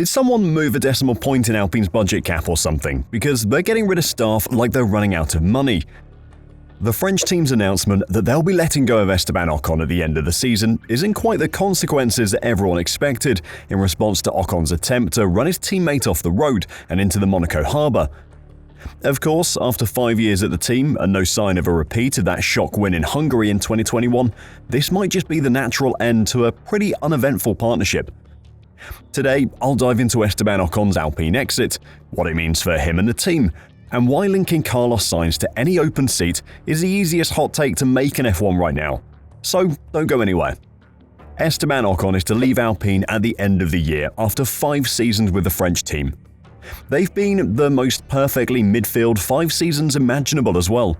Did someone move a decimal point in Alpine's budget cap or something? Because they're getting rid of staff like they're running out of money. The French team's announcement that they'll be letting go of Esteban Ocon at the end of the season isn't quite the consequences that everyone expected in response to Ocon's attempt to run his teammate off the road and into the Monaco harbour. Of course, after 5 years at the team and no sign of a repeat of that shock win in Hungary in 2021, this might just be the natural end to a pretty uneventful partnership. Today, I'll dive into Esteban Ocon's Alpine exit, what it means for him and the team, and why linking Carlos Sainz to any open seat is the easiest hot take to make in F1 right now. So don't go anywhere. Esteban Ocon is to leave Alpine at the end of the year after 5 seasons with the French team. They've been the most perfectly midfield 5 seasons imaginable as well.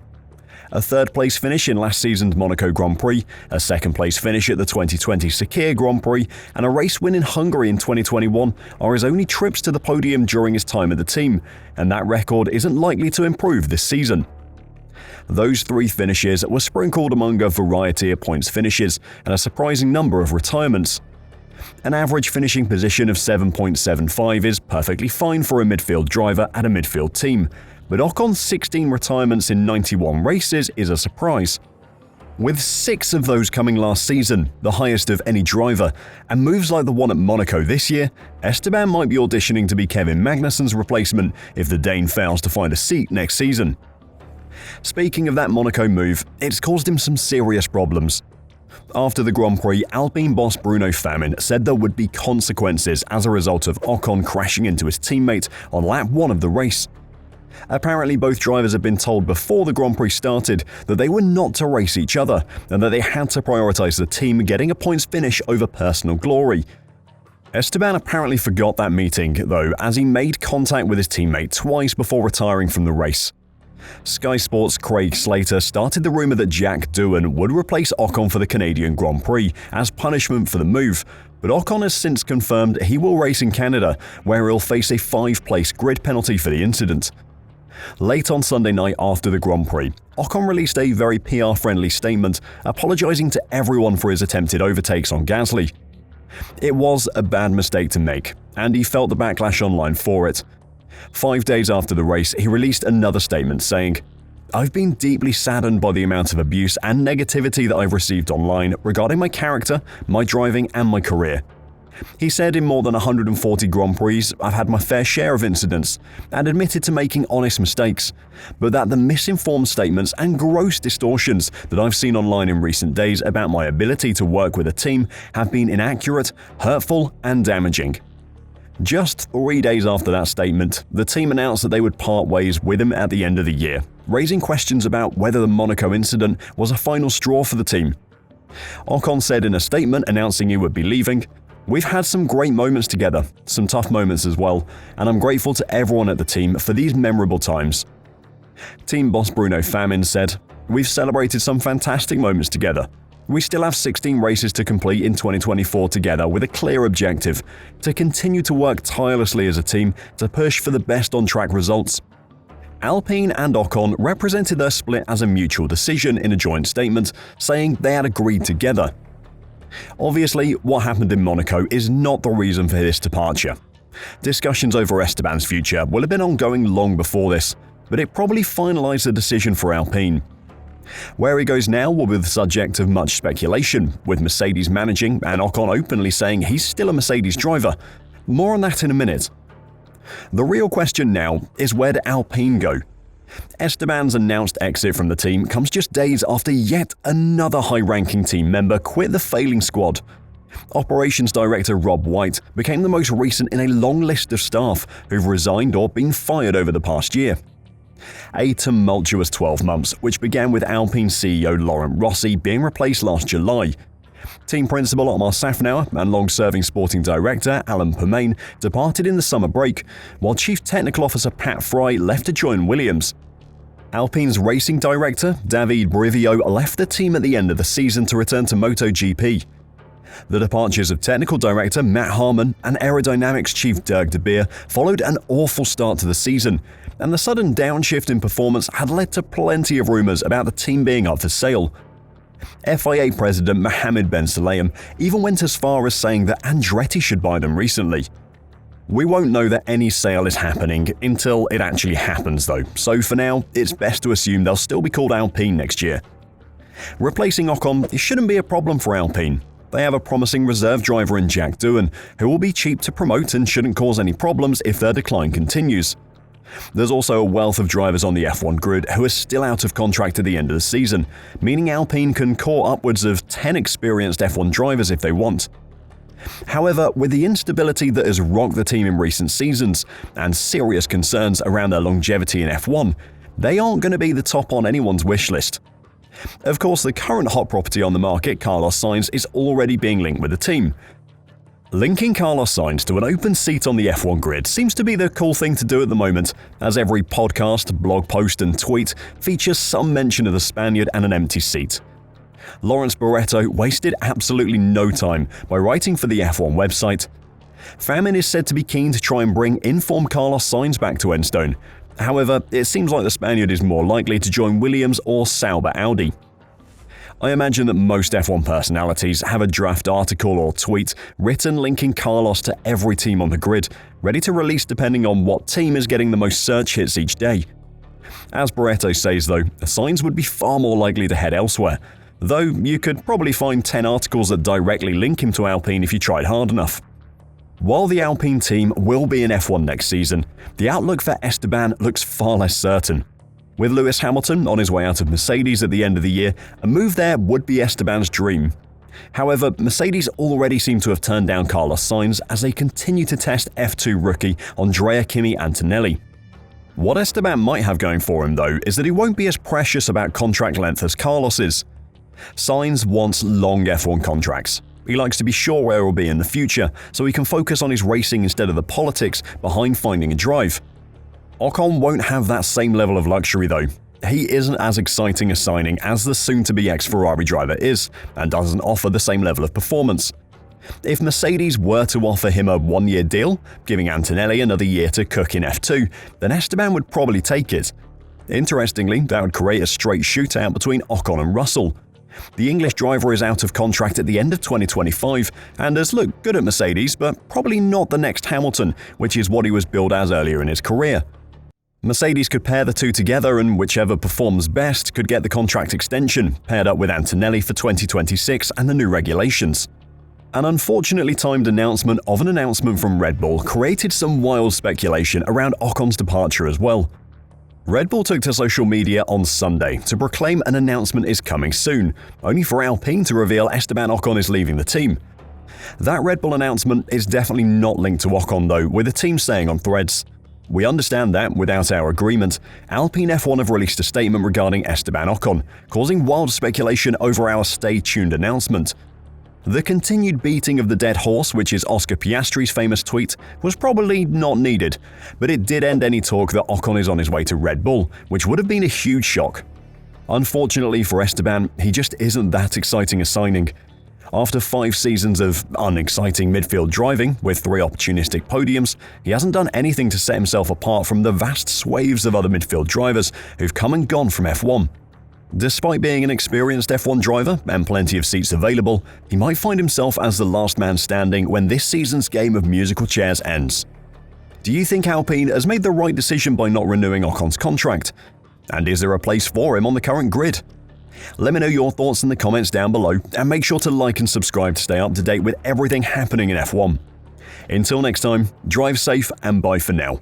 A third-place finish in last season's Monaco Grand Prix, a second-place finish at the 2020 Sakir Grand Prix, and a race win in Hungary in 2021 are his only trips to the podium during his time at the team, and that record isn't likely to improve this season. Those 3 finishes were sprinkled among a variety of points finishes and a surprising number of retirements. An average finishing position of 7.75 is perfectly fine for a midfield driver at a midfield team, but Ocon's 16 retirements in 91 races is a surprise. With 6 of those coming last season, the highest of any driver, and moves like the one at Monaco this year, Esteban might be auditioning to be Kevin Magnussen's replacement if the Dane fails to find a seat next season. Speaking of that Monaco move, it's caused him some serious problems. After the Grand Prix, Alpine boss Bruno Famin said there would be consequences as a result of Ocon crashing into his teammate on lap 1 of the race. Apparently, both drivers had been told before the Grand Prix started that they were not to race each other and that they had to prioritise the team getting a points finish over personal glory. Esteban apparently forgot that meeting, though, as he made contact with his teammate twice before retiring from the race. Sky Sports' Craig Slater started the rumour that Jack Doohan would replace Ocon for the Canadian Grand Prix as punishment for the move, but Ocon has since confirmed he will race in Canada, where he'll face a 5-place grid penalty for the incident. Late on Sunday night after the Grand Prix, Ocon released a very PR-friendly statement apologising to everyone for his attempted overtakes on Gasly. It was a bad mistake to make, and he felt the backlash online for it. 5 days after the race, he released another statement saying, "I've been deeply saddened by the amount of abuse and negativity that I've received online regarding my character, my driving, and my career." He said in more than 140 Grand Prix, I've had my fair share of incidents, and admitted to making honest mistakes, but that the misinformed statements and gross distortions that I've seen online in recent days about my ability to work with a team have been inaccurate, hurtful, and damaging. Just 3 days after that statement, the team announced that they would part ways with him at the end of the year, raising questions about whether the Monaco incident was a final straw for the team. Ocon said in a statement announcing he would be leaving, "We've had some great moments together, some tough moments as well, and I'm grateful to everyone at the team for these memorable times." Team boss Bruno Famin said, "We've celebrated some fantastic moments together. We still have 16 races to complete in 2024 together with a clear objective, to continue to work tirelessly as a team to push for the best on-track results." Alpine and Ocon represented their split as a mutual decision in a joint statement, saying they had agreed together. Obviously, what happened in Monaco is not the reason for this departure. Discussions over Esteban's future will have been ongoing long before this, but it probably finalised the decision for Alpine. Where he goes now will be the subject of much speculation, with Mercedes managing and Ocon openly saying he's still a Mercedes driver. More on that in a minute. The real question now is, where do Alpine go? Esteban's announced exit from the team comes just days after yet another high-ranking team member quit the failing squad. Operations Director Rob White became the most recent in a long list of staff who've resigned or been fired over the past year. A tumultuous 12 months, which began with Alpine CEO Laurent Rossi being replaced last July. Team principal Otmar Safnauer and long-serving sporting director Alan Permain departed in the summer break, while Chief Technical Officer Pat Fry left to join Williams. Alpine's racing director David Brivio left the team at the end of the season to return to MotoGP. The departures of technical director Matt Harmon and aerodynamics chief Dirk de Beer followed an awful start to the season, and the sudden downshift in performance had led to plenty of rumours about the team being up for sale. FIA President Mohammed Ben Sulayem even went as far as saying that Andretti should buy them recently. We won't know that any sale is happening until it actually happens though, so for now, it's best to assume they'll still be called Alpine next year. Replacing Ocon shouldn't be a problem for Alpine. They have a promising reserve driver in Jack Doohan, who will be cheap to promote and shouldn't cause any problems if their decline continues. There's also a wealth of drivers on the F1 grid who are still out of contract at the end of the season, meaning Alpine can core upwards of 10 experienced F1 drivers if they want. However, with the instability that has rocked the team in recent seasons and serious concerns around their longevity in F1, they aren't going to be the top on anyone's wish list. Of course, the current hot property on the market, Carlos Sainz, is already being linked with the team. Linking Carlos Sainz to an open seat on the F1 grid seems to be the cool thing to do at the moment, as every podcast, blog post and tweet features some mention of the Spaniard and an empty seat. Lawrence Barretto wasted absolutely no time by writing for the F1 website. Famin is said to be keen to try and bring informed Carlos Sainz back to Enstone. However, it seems like the Spaniard is more likely to join Williams or Sauber Audi. I imagine that most F1 personalities have a draft article or tweet written linking Carlos to every team on the grid, ready to release depending on what team is getting the most search hits each day. As Barretto says though, Sainz would be far more likely to head elsewhere, though you could probably find 10 articles that directly link him to Alpine if you tried hard enough. While the Alpine team will be in F1 next season, the outlook for Esteban looks far less certain. With Lewis Hamilton on his way out of Mercedes at the end of the year, a move there would be Esteban's dream. However, Mercedes already seem to have turned down Carlos Sainz as they continue to test F2 rookie Andrea Kimi Antonelli. What Esteban might have going for him though is that he won't be as precious about contract length as Carlos is. Sainz wants long F1 contracts. He likes to be sure where he'll be in the future, so he can focus on his racing instead of the politics behind finding a drive. Ocon won't have that same level of luxury though. He isn't as exciting a signing as the soon-to-be ex-Ferrari driver is, and doesn't offer the same level of performance. If Mercedes were to offer him a one-year deal, giving Antonelli another year to cook in F2, then Esteban would probably take it. Interestingly, that would create a straight shootout between Ocon and Russell. The English driver is out of contract at the end of 2025 and has looked good at Mercedes, but probably not the next Hamilton, which is what he was billed as earlier in his career. Mercedes could pair the two together and whichever performs best could get the contract extension, paired up with Antonelli for 2026 and the new regulations. An unfortunately timed announcement of an announcement from Red Bull created some wild speculation around Ocon's departure as well. Red Bull took to social media on Sunday to proclaim an announcement is coming soon, only for Alpine to reveal Esteban Ocon is leaving the team. That Red Bull announcement is definitely not linked to Ocon though, with the team saying on Threads, "We understand that, without our agreement, Alpine F1 have released a statement regarding Esteban Ocon, causing wild speculation over our stay tuned announcement. The continued beating of the dead horse, which is Oscar Piastri's famous tweet, was probably not needed, but it did end any talk that Ocon is on his way to Red Bull, which would have been a huge shock. Unfortunately for Esteban, he just isn't that exciting a signing. After 5 seasons of unexciting midfield driving, with 3 opportunistic podiums, he hasn't done anything to set himself apart from the vast swathes of other midfield drivers who've come and gone from F1. Despite being an experienced F1 driver and plenty of seats available, he might find himself as the last man standing when this season's game of musical chairs ends. Do you think Alpine has made the right decision by not renewing Ocon's contract? And is there a place for him on the current grid? Let me know your thoughts in the comments down below, and make sure to like and subscribe to stay up to date with everything happening in F1. Until next time, drive safe and bye for now.